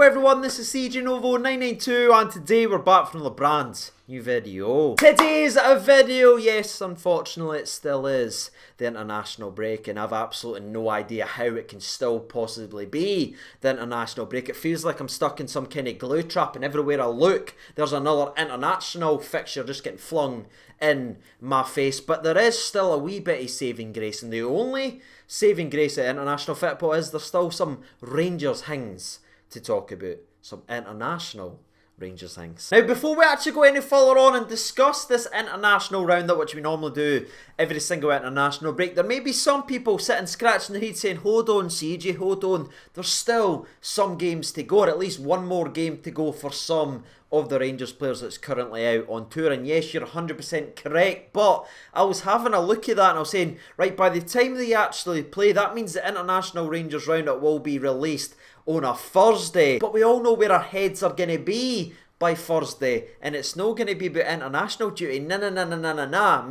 Hello everyone, this is CJ Novo 992 and today we're back from LeBron's new video. Today's a video, yes, unfortunately it still is the international break and I've absolutely no idea how it can still possibly be the international break. It feels like I'm stuck in some kind of glue trap and everywhere I look there's another international fixture just getting flung in my face, but there is still a wee bit of saving grace, and the only saving grace at international football is there's still some Rangers things to talk about. Some international Rangers things. Now, before we actually go any further on and discuss this international roundup, which we normally do every single international break, there may be some people sitting scratching their head saying, hold on CJ, hold on, there's still some games to go, or at least one more game to go for some of the Rangers players that's currently out on tour. And yes, you're 100% correct, but I was having a look at that and I was saying, right, by the time they actually play, that means the international Rangers roundup will be released on a Thursday, but we all know where our heads are going to be by Thursday, and it's not going to be about international duty. Nah.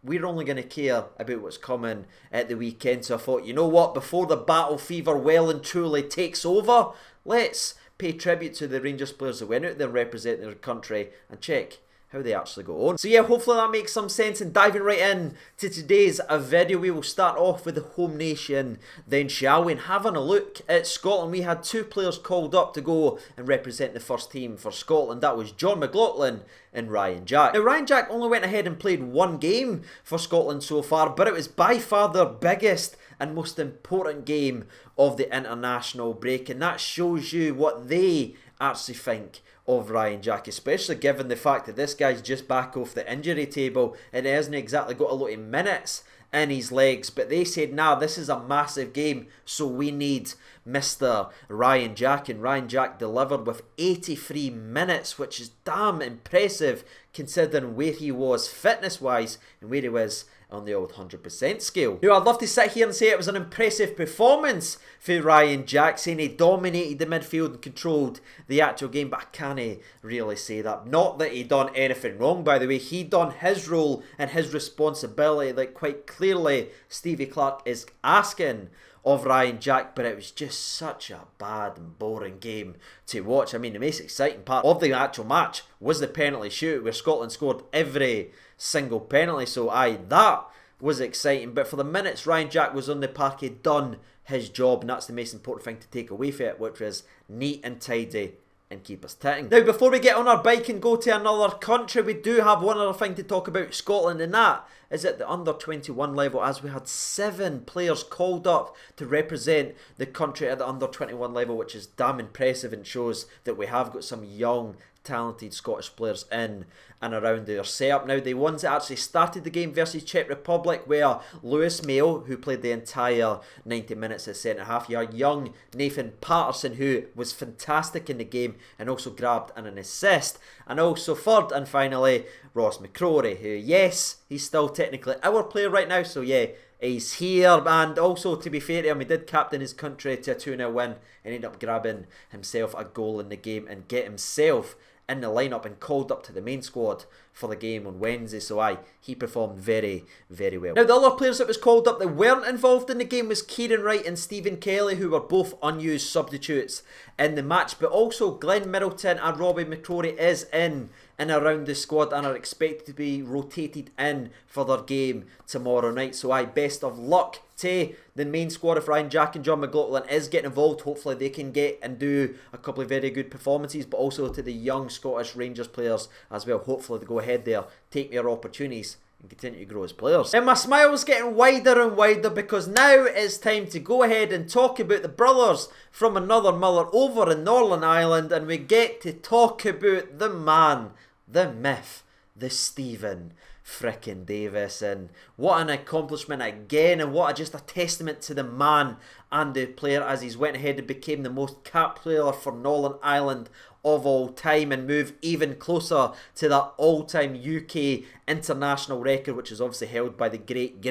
We're only going to care about what's coming at the weekend. So I thought, you know what, before the battle fever well and truly takes over, let's pay tribute to the Rangers players that went out there representing their country and check how they actually go on. So yeah, hopefully that makes some sense, and diving right in to today's video, we will start off with the home nation then, shall we, and having a look at Scotland. We had two players called up to go and represent the first team for Scotland. That was John McLaughlin and Ryan Jack. Now, Ryan Jack only went ahead and played one game for Scotland so far, but it was by far their biggest and most important game of the international break, and that shows you what they actually think of Ryan Jack, especially given the fact that this guy's just back off the injury table and he hasn't exactly got a lot of minutes in his legs. But they said, nah, this is a massive game, so we need Mr. Ryan Jack, and Ryan Jack delivered with 83 minutes, which is damn impressive considering where he was fitness wise and where he was on the old 100% scale. Now, I'd love to sit here and say it was an impressive performance for Ryan Jack, saying he dominated the midfield and controlled the actual game, but I can't really say that. Not that he done anything wrong, by the way. He done his role and his responsibility, like quite clearly Stevie Clark is asking of Ryan Jack, but it was just such a bad and boring game to watch. I mean, the most exciting part of the actual match was the penalty shoot where Scotland scored every single penalty, so that was exciting. But for the minutes Ryan Jack was on the park, he'd done his job, and that's the most important thing to take away from it, which was neat and tidy and keep us ticking. Now, before we get on our bike and go to another country, we do have one other thing to talk about Scotland, and that is at the under 21 level, as we had 7 players called up to represent the country at the under 21 level, which is damn impressive and shows that we have got some young talented Scottish players in and around their setup. Now, the ones that actually started the game versus Czech Republic were Lewis Mayo, who played the entire 90 minutes at centre half. You had young Nathan Patterson, who was fantastic in the game and also grabbed an assist. And also third and finally, Ross McCrory, who, yes, he's still technically our player right now, so yeah, he's here. And also, to be fair to him, he did captain his country to a 2-0 win and ended up grabbing himself a goal in the game and get himself in the lineup and called up to the main squad for the game on Wednesday. So he performed very, very well. Now, the other players that was called up that weren't involved in the game was Kieran Wright and Stephen Kelly, who were both unused substitutes in the match. But also Glenn Middleton and Robbie McCrory is in and around the squad and are expected to be rotated in for their game tomorrow night. So best of luck to the main squad if Ryan Jack and John McLaughlin is getting involved. Hopefully they can get and do a couple of very good performances, but also to the young Scottish Rangers players as well. Hopefully they go ahead there, take their opportunities and continue to grow as players. And my smile's getting wider and wider because now it's time to go ahead and talk about the brothers from another mother over in Northern Ireland, and we get to talk about the man, the myth, the Stephen frickin' Davis. And what an accomplishment again, and what just a testament to the man and the player as he's went ahead and became the most capped player for Northern Ireland of all time and move even closer to that all-time UK international record, which is obviously held by the great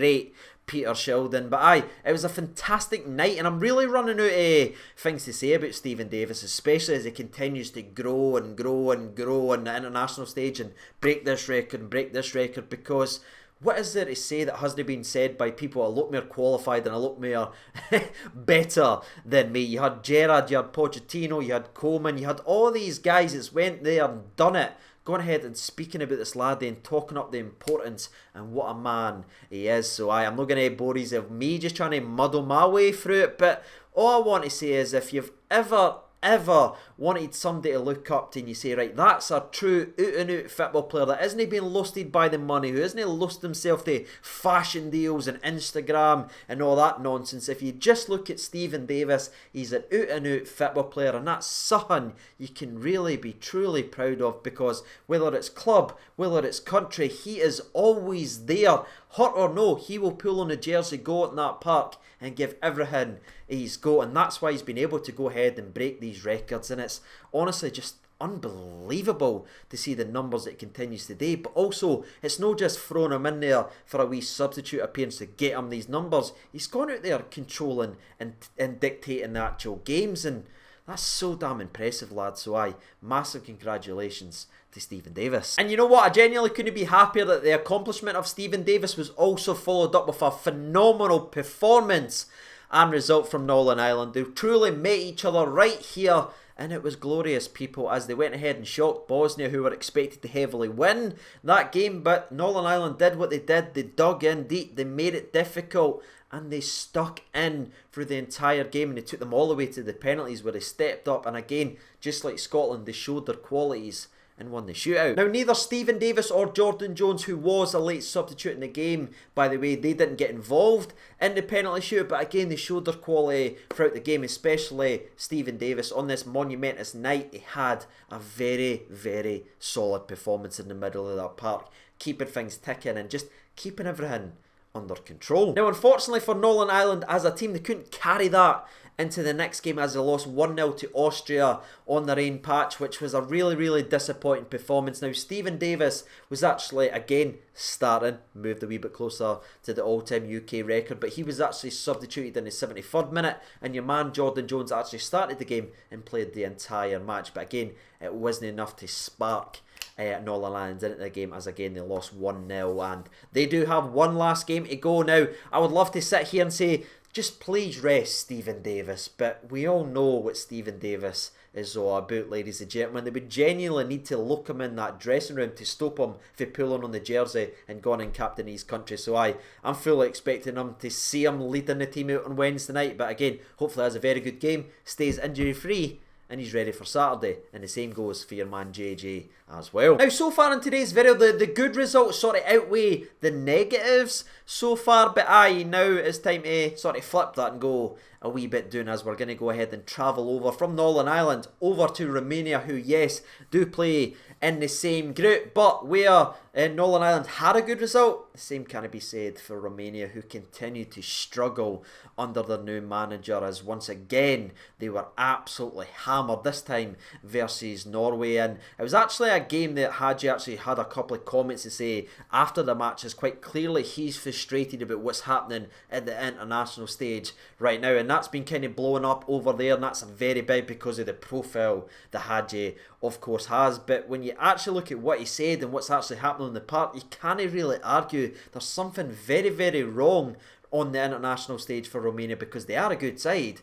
Peter Shildon. But it was a fantastic night, and I'm really running out of things to say about Stephen Davis, especially as he continues to grow and grow and grow on the international stage and break this record, because what is there to say that hasn't been said by people a lot more qualified and a lot more better than me? You had Gerrard, you had Pochettino, you had Koeman, you had all these guys that went there and done it, going ahead and speaking about this lad and talking up the importance and what a man he is. So I'm not going to bore you of me just trying to muddle my way through it, but all I want to say is if you've ever wanted somebody to look up to and you say, right, that's a true out-and-out football player that isn't being lusted by the money, who isn't lust himself to fashion deals and Instagram and all that nonsense. If you just look at Stephen Davis, he's an out-and-out football player, and that's something you can really be truly proud of, because whether it's club, whether it's country, he is always there. Hot or no, he will pull on the jersey, go out in that park and give everything he's got, and that's why he's been able to go ahead and break these records. And it's honestly just unbelievable to see the numbers that continues today. But also, it's not just throwing him in there for a wee substitute appearance to get him these numbers. He's gone out there controlling and dictating the actual games, and that's so damn impressive, lads. So massive congratulations to Stephen Davis. And you know what? I genuinely couldn't be happier that the accomplishment of Stephen Davis was also followed up with a phenomenal performance and result from Northern Ireland. They truly met each other right here, and it was glorious, people, as they went ahead and shocked Bosnia, who were expected to heavily win that game. But Northern Ireland did what they did. They dug in deep, they made it difficult, and they stuck in through the entire game, and they took them all the way to the penalties where they stepped up, and again, just like Scotland, they showed their qualities and won the shootout. Now, neither Stephen Davis or Jordan Jones, who was a late substitute in the game, by the way, they didn't get involved in the penalty shootout, but again, they showed their quality throughout the game, especially Stephen Davis. On this monumentous night, he had a very, very solid performance in the middle of that park, keeping things ticking and just keeping everything under control. Now, unfortunately for Northern Ireland as a team, they couldn't carry that into the next game as they lost 1-0 to Austria on their own patch, which was a really, really disappointing performance. Now, Stephen Davis was actually, again, starting, moved a wee bit closer to the all-time UK record, but he was actually substituted in the 73rd minute, and your man Jordan Jones actually started the game and played the entire match. But again, it wasn't enough to spark Northern Ireland into the game, as again they lost 1-0, and they do have one last game to go. Now, I would love to sit here and say, just please rest Stephen Davis, but we all know what Stephen Davis is all about, ladies and gentlemen. They would genuinely need to look him in that dressing room to stop him for pulling on the jersey and going and captaining his country. So I'm fully expecting him to see him leading the team out on Wednesday night, but again, hopefully has a very good game, stays injury free, and he's ready for Saturday. And the same goes for your man JJ as well. Now, so far in today's video, the good results sort of outweigh the negatives so far, but now it's time to sort of flip that and go a wee bit down, as we're going to go ahead and travel over from Northern Ireland over to Romania, who, yes, do play in the same group, but where Northern Ireland had a good result, the same can be said for Romania, who continue to struggle under their new manager, as once again they were absolutely hammered, this time versus Norway. And it was actually a game that Hadji actually had a couple of comments to say after the match, as quite clearly he's frustrated about what's happening at the international stage right now, and that's been kind of blowing up over there, and that's very big because of the profile that Hadji of course has. But when you actually look at what he said and what's actually happening on the park, you can't really argue there's something very, very wrong on the international stage for Romania, because they are a good side,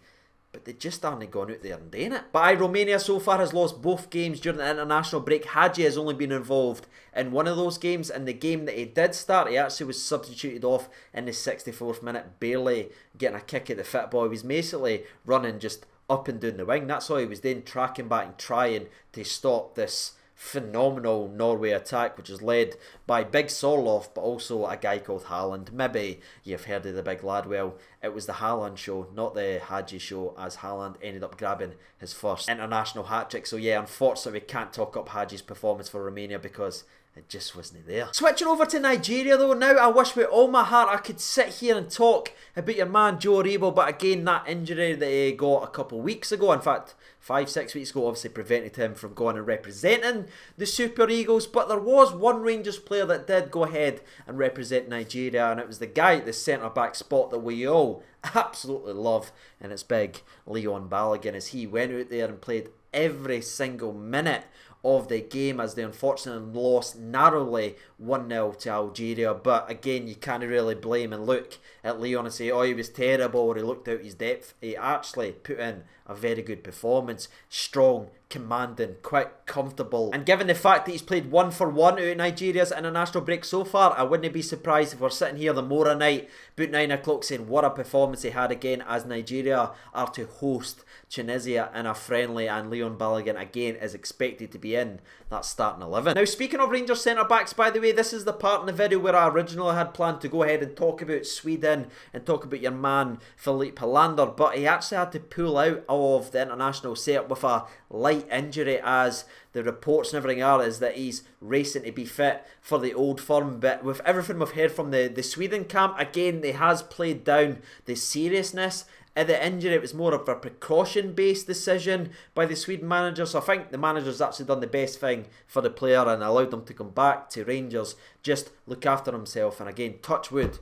but they just aren't gone out there and doing it. But Romania so far has lost both games during the international break. Hadji has only been involved in one of those games, and the game that he did start, he actually was substituted off in the 64th minute, barely getting a kick at the football. He was basically running just up and down the wing. That's all he was doing, tracking back and trying to stop this phenomenal Norway attack, which is led by Big Sorloth, but also a guy called Haaland. Maybe you've heard of the big lad. Well, it was the Haaland show, not the Hadji show, as Haaland ended up grabbing his first international hat-trick. So yeah, unfortunately we can't talk up Hadji's performance for Romania because it just wasn't there. Switching over to Nigeria though, now I wish with all my heart I could sit here and talk about your man Joe Aribo, but again, that injury that he got a couple of weeks ago, in fact 5-6 weeks ago, obviously prevented him from going and representing the Super Eagles. But there was one Rangers player that did go ahead and represent Nigeria, and it was the guy at the centre back spot that we all absolutely love, and it's big Leon Balogun, as he went out there and played every single minute of the game as they unfortunately lost narrowly 1-0 to Algeria. But again, you can't really blame and look at Leon and say, oh, he was terrible or he looked out his depth. He actually put in a very good performance. Strong, commanding, quite comfortable. And given the fact that he's played 1 for 1 out of Nigeria's international break so far, I wouldn't be surprised if we're sitting here the Mora night, about 9 o'clock, saying what a performance he had again, as Nigeria are to host Tunisia in a friendly, and Leon Balogun again is expected to be in that starting 11. Now, speaking of Rangers centre-backs, by the way, this is the part in the video where I originally had planned to go ahead and talk about Sweden and talk about your man Filip Helander, but he actually had to pull out of the international setup with a light injury, as the reports and everything are is that he's racing to be fit for the Old Firm. But with everything we've heard from the Sweden camp, again, they has played down the seriousness of the injury. It was more of a precaution-based decision by the Sweden manager, so I think the manager's actually done the best thing for the player and allowed him to come back to Rangers, just look after himself, and again, touch wood,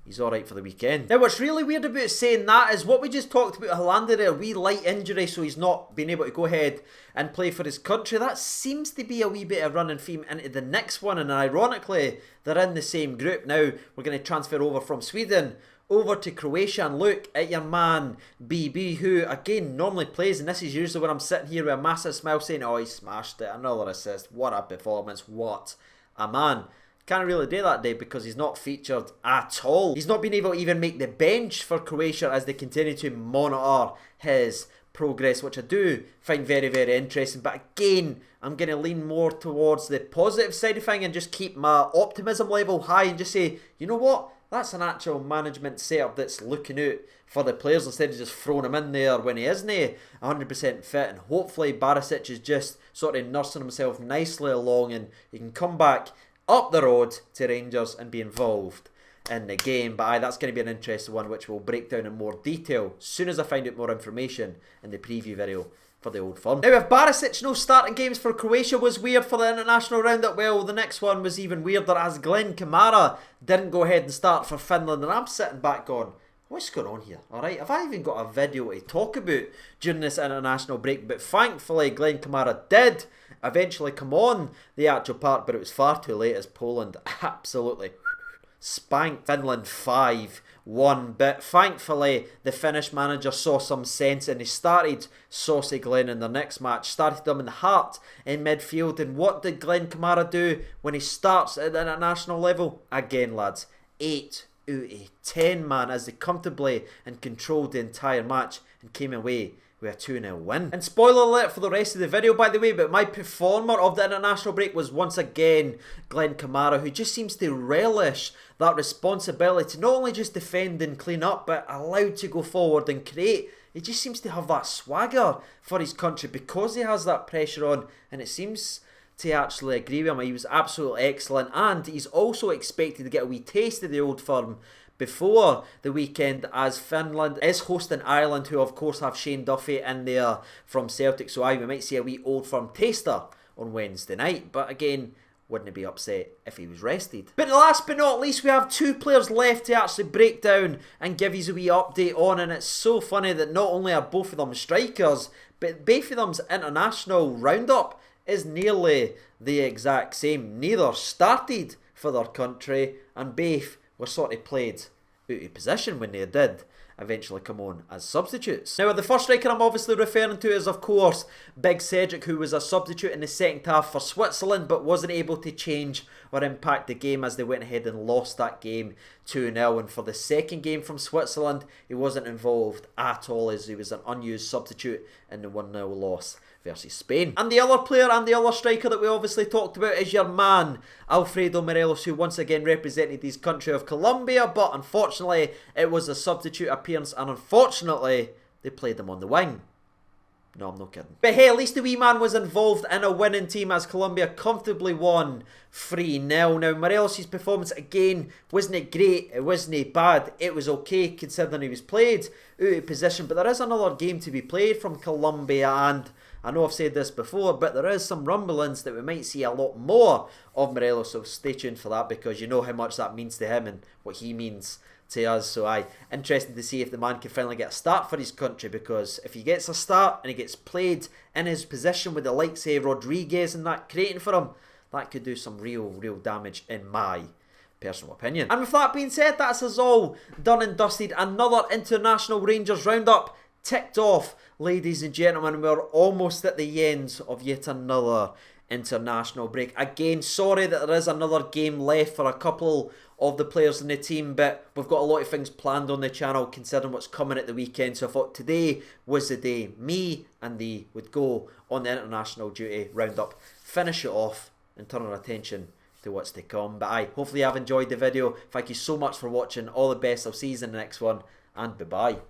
he's alright for the weekend. Now, what's really weird about saying that is what we just talked about Helander there, a wee light injury, so he's not been able to go ahead and play for his country. That seems to be a wee bit of running theme into the next one, and ironically, they're in the same group. Now, we're going to transfer over from Sweden over to Croatia and look at your man BB, who again normally plays, and this is usually when I'm sitting here with a massive smile saying, oh, he smashed it, another assist, what a performance, what a man. Can't really do that day because he's not featured at all. He's not been able to even make the bench for Croatia as they continue to monitor his progress, which I do find very, very interesting. But again, I'm going to lean more towards the positive side of things and just keep my optimism level high and just say, you know what? That's an actual management setup that's looking out for the players instead of just throwing him in there when he isn't 100% fit. And hopefully Barisic is just sort of nursing himself nicely along and he can come back up the road to Rangers and be involved in the game. But that's going to be an interesting one, which we'll break down in more detail as soon as I find out more information in the preview video for the Old Firm. Now, if Barisic no starting games for Croatia was weird for the international roundup, well, the next one was even weirder, as Glenn Kamara didn't go ahead and start for Finland, and I'm sitting back going, what's going on here? Alright, have I even got a video to talk about during this international break? But thankfully, Glenn Kamara did eventually come on the actual part, but it was far too late as Poland absolutely spanked Finland 5-1. But thankfully, the Finnish manager saw some sense and he started Saucy Glenn in the next match, started him in the heart in midfield. And what did Glenn Kamara do when he starts at the international level? Again, lads, 8 out of 10, man, as they comfortably and controlled the entire match and came away with a 2-0 win. And spoiler alert for the rest of the video, by the way, but my performer of the international break was once again Glenn Kamara, who just seems to relish that responsibility to not only just defend and clean up, but allowed to go forward and create. He just seems to have that swagger for his country because he has that pressure on, and it seems to actually agree with him. He was absolutely excellent, and he's also expected to get a wee taste of the Old Firm before the weekend, as Finland is hosting Ireland, who of course have Shane Duffy in there from Celtic, so we might see a wee Old Firm taster on Wednesday night. But again, wouldn't it be upset if he was rested? But last but not least, we have 2 players left to actually break down and give you a wee update on, and it's so funny that not only are both of them strikers, but both of them's international roundup is nearly the exact same. Neither started for their country, and both were sort of played out of position when they did eventually come on as substitutes. Now, the first striker I'm obviously referring to is, of course, Big Cedric, who was a substitute in the second half for Switzerland, but wasn't able to change or impact the game as they went ahead and lost that game 2-0. And for the second game from Switzerland, he wasn't involved at all, as he was an unused substitute in the 1-0 loss versus Spain. And the other player and the other striker that we obviously talked about is your man Alfredo Morelos, who once again represented his country of Colombia, but unfortunately it was a substitute appearance, and unfortunately they played him on the wing. No, I'm not kidding. But hey, at least the wee man was involved in a winning team as Colombia comfortably won 3-0. Now, Morelos' performance again wasn't it great, it wasn't bad, it was okay considering he was played out of position. But there is another game to be played from Colombia, and I know I've said this before, but there is some rumblings that we might see a lot more of Morelos, so stay tuned for that, because you know how much that means to him and what he means to us. So interested to see if the man can finally get a start for his country, because if he gets a start and he gets played in his position with the likes of Rodriguez and that creating for him, that could do some real damage in my personal opinion. And with that being said, that's us all done and dusted. Another International Rangers Roundup ticked off, ladies and gentlemen. We're almost at the end of yet another international break. Again, sorry that there is another game left for a couple of the players in the team, but we've got a lot of things planned on the channel considering what's coming at the weekend. So I thought today was the day me and thee would go on the international duty roundup, finish it off and turn our attention to what's to come. But hopefully you have enjoyed the video. Thank you so much for watching. All the best. I'll see you in the next one, and bye bye.